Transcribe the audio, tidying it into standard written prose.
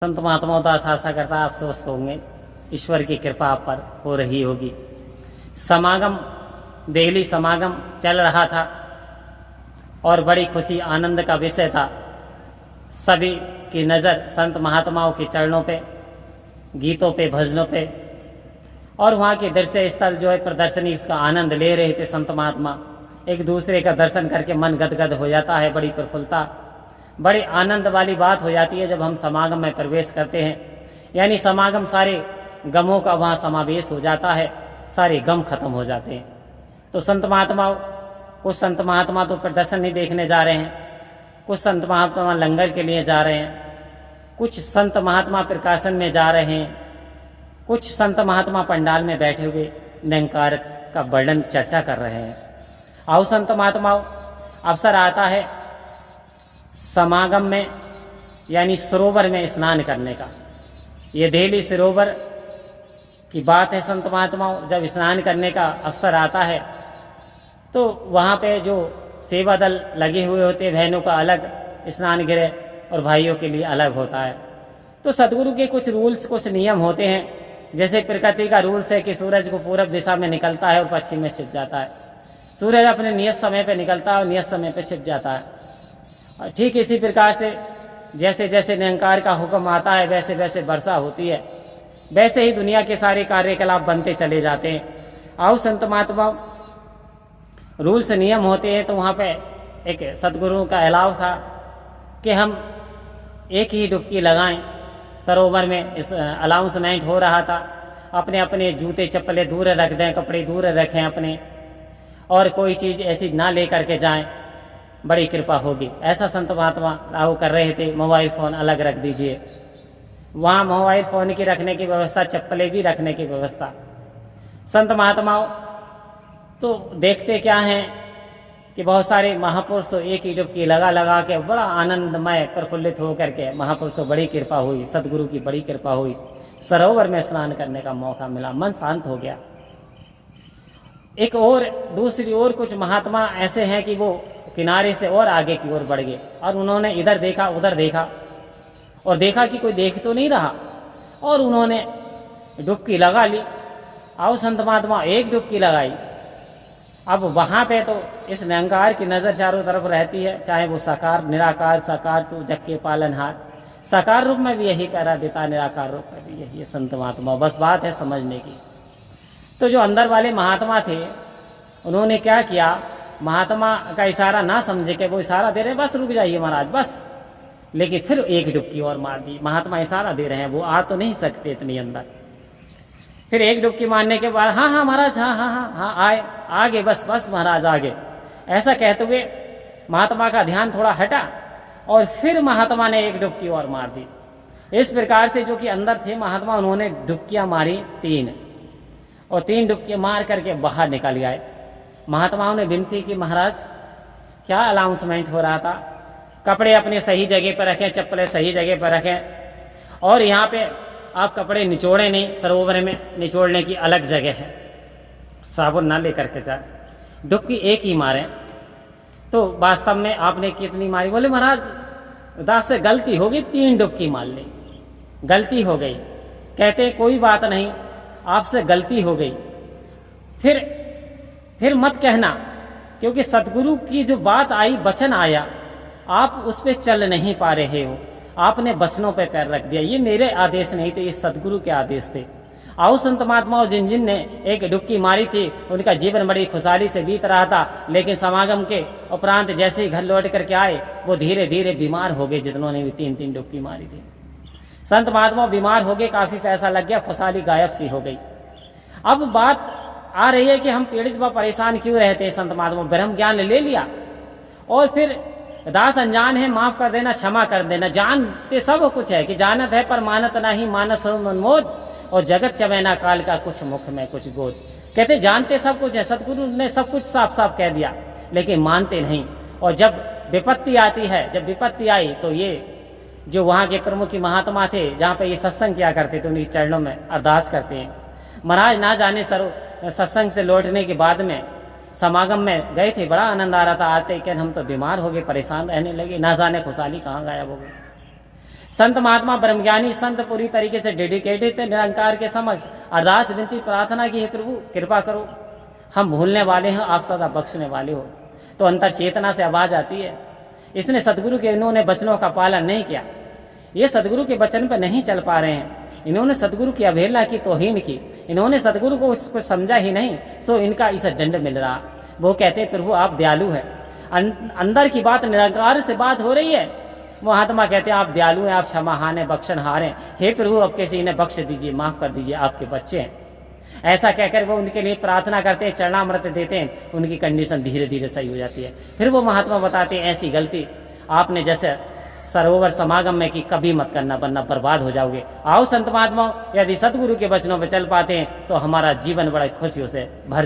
संत महात्माओं तो आशा करता आप स्वस्थ होंगे, ईश्वर की कृपा आप पर हो रही होगी। समागम देहली समागम चल रहा था और बड़ी खुशी आनंद का विषय था। सभी की नज़र संत महात्माओं के चरणों पे, गीतों पे, भजनों पे और वहाँ के दृश्य स्थल जो है प्रदर्शनी, उसका आनंद ले रहे थे संत महात्मा। एक दूसरे का दर्शन करके मन गदगद हो जाता है, बड़ी प्रफुल्लता, बड़ी आनंद वाली बात हो जाती है जब हम समागम में प्रवेश करते हैं। यानी समागम सारे गमों का वहाँ समावेश हो जाता है, सारे गम खत्म हो जाते हैं। तो संत महात्मा, कुछ संत महात्मा तो प्रदर्शन नहीं देखने जा रहे हैं, कुछ संत महात्मा लंगर के लिए जा रहे हैं, कुछ संत महात्मा प्रकाशन में जा रहे हैं, कुछ संत महात्मा पंडाल में बैठे हुए निरंकार का वर्णन चर्चा कर रहे हैं। आओ संत महात्माओं, अवसर आता है समागम में यानी सरोवर में स्नान करने का। ये देहली सरोवर की बात है संत महात्माओं। जब स्नान करने का अवसर आता है तो वहाँ पे जो सेवा दल लगे हुए होते हैं, बहनों का अलग स्नान गृह और भाइयों के लिए अलग होता है। तो सदगुरु के कुछ रूल्स, कुछ नियम होते हैं। जैसे प्रकृति का रूल्स है कि सूरज को पूरब दिशा में निकलता है और पश्चिम में छिप जाता है। सूरज अपने नियत समय पे निकलता है और नियत समय पे छिप जाता है। और ठीक इसी प्रकार से जैसे जैसे निरंकार का हुक्म आता है वैसे वैसे वर्षा होती है, वैसे ही दुनिया के सारे कार्यकलाप बनते चले जाते हैं। आओ संत महात्मा, रूल्स नियम होते हैं। तो वहाँ पे एक सदगुरु का अलाव था कि हम एक ही डुबकी लगाएं सरोवर में। इस अनाउंसमेंट हो रहा था, अपने अपने जूते चप्पलें दूर रख दें, कपड़े दूर रखें अपने, और कोई चीज़ ऐसी ना ले करके जाएं, बड़ी कृपा होगी। ऐसा संत महात्मा लागू कर रहे थे। मोबाइल फ़ोन अलग रख दीजिए, वहाँ मोबाइल फ़ोन की रखने की व्यवस्था, चप्पलें भी रखने की व्यवस्था। संत महात्माओं तो देखते क्या हैं कि बहुत सारे महापुरुषों एक ही डुबकी लगा लगा के बड़ा आनंदमय प्रफुल्लित होकर के महापुरुषों बड़ी कृपा हुई, सदगुरु की बड़ी कृपा हुई, सरोवर में स्नान करने का मौका मिला, मन शांत हो गया। एक और दूसरी ओर कुछ महात्मा ऐसे हैं कि वो किनारे से और आगे की ओर बढ़ गए और उन्होंने इधर देखा उधर देखा और देखा कि कोई देख तो नहीं रहा और उन्होंने डुबकी लगा ली। आओ संत महात्मा, एक डुबकी लगाई। अब वहाँ पे तो इस निरंकार की नज़र चारों तरफ रहती है, चाहे वो साकार निराकार, साकार तो जग के पालनहार, साकार रूप में भी यही करा देता, निराकार रूप में भी यही है संत महात्मा। बस बात है समझने की। तो जो अंदर वाले महात्मा थे उन्होंने क्या किया, महात्मा का इशारा ना समझे कि वो इशारा दे रहे हैं, बस रुक जाइए महाराज बस, लेकिन फिर एक डुबकी और मार दी। महात्मा इशारा दे रहे हैं, वो आ तो नहीं सकते इतनी अंदर। फिर एक डुबकी मारने के बाद हाँ हाँ महाराज, हाँ हाँ हाँ हाँ आए, आगे बस बस महाराज आगे, ऐसा कहते हुए महात्मा का ध्यान थोड़ा हटा और फिर महात्मा ने एक डुबकी और मार दी। इस प्रकार से जो कि अंदर थे महात्मा, उन्होंने डुबकियां मारी 3 और 3 डुबकियां मार करके बाहर निकल आए। महात्माओं ने विनती की, महाराज क्या अनाउंसमेंट हो रहा था, कपड़े अपने सही जगह पर रखें, चप्पलें सही जगह पर रखें और यहाँ पे आप कपड़े निचोड़े नहीं, सरोवर में निचोड़ने की अलग जगह है, साबुन ना लेकर के जाए, डुबकी एक ही मारें। तो वास्तव में आपने कितनी मारी? बोले महाराज दास से गलती हो गई, 3 डुबकी मार ली, गलती हो गई। कहते कोई बात नहीं, आपसे गलती हो गई, फिर मत कहना, क्योंकि सतगुरु की जो बात आई, वचन आया, आप उस पर चल नहीं पा रहे हो, आपने वचनों पे पैर रख दिया। ये मेरे आदेश नहीं थे, ये सतगुरु के आदेश थे। आओ संत महात्माओं, जिन जिन ने एक डुबकी मारी थी उनका जीवन बड़ी खुशहाली से बीत रहा था, लेकिन समागम के उपरांत जैसे ही घर लौट करके आए वो धीरे धीरे बीमार हो गए, जितनों ने भी 3-3 डुबकी मारी थी। संत महात्मा बीमार हो गए, काफी पैसा लग गया, खुशहाली गायब सी हो गई। अब बात आ रही है कि हम पीड़ित व परेशान क्यों रहते हैं। संत महात्मा ब्रह्म ज्ञान ले लिया और फिर दास अनजान है, माफ कर देना, क्षमा कर देना। जानते सब कुछ है कि जानत है पर मानत नहीं, मानस मनमोद और जगत चवैना काल का कुछ मुख में कुछ गोद। कहते जानते सब कुछ है, सतगुरु ने सब कुछ साफ साफ कह दिया, लेकिन मानते नहीं। और जब विपत्ति आती है, जब विपत्ति आई तो ये जो वहाँ के प्रमुख महात्मा थे, जहाँ पे ये सत्संग किया करते थे, उनके चरणों में अरदास करते हैं। महाराज ना जाने सत्संग से लौटने के बाद में समागम में गए थे, बड़ा आनंद आ रहा था, आते कि हम तो बीमार हो गए, परेशान रहने लगे, ना जाने खुशहाली कहाँ गायब हो गई। संत महात्मा ब्रह्मज्ञानी संत पूरी तरीके से डेडिकेटेड थे निरंकार के समक्ष अरदास विनती प्रार्थना की है, प्रभु कृपा करो, हम भूलने वाले हैं, आप सदा बख्शने वाले हो। तो अंतर चेतना से आवाज आती है, इसने सदगुरु के इन्होंने वचनों का पालन नहीं किया, ये सदगुरु के वचन पर नहीं चल पा रहे हैं, इन्होंने सदगुरु की अवहेलना की, तौहीन की, इन्होंने सदगुरु को कुछ समझा ही नहीं, सो इनका इसे दंड मिल रहा। वो कहते प्रभु आप दयालु है, अंदर की बात निरंकार से बात हो रही है। महात्मा कहते हैं आप दयालु हैं, आप क्षमाहान हैं, बख्शनहार हैं, हे प्रभु अब कैसे इन्हें बख्श दीजिए, माफ कर दीजिए, आपके बच्चे हैं। ऐसा कहकर वो उनके लिए प्रार्थना करते हैं, चरणामृत देते हैं, उनकी कंडीशन धीरे धीरे सही हो जाती है। फिर वो महात्मा बताते हैं ऐसी गलती आपने जैसे सरोवर समागम में कि कभी मत करना, वरना बर्बाद हो जाओगे। आओ संत महात्माओं, यदि सतगुरु के वचनों पर चल पाते हैं तो हमारा जीवन बड़ा खुशियों से भर जाए।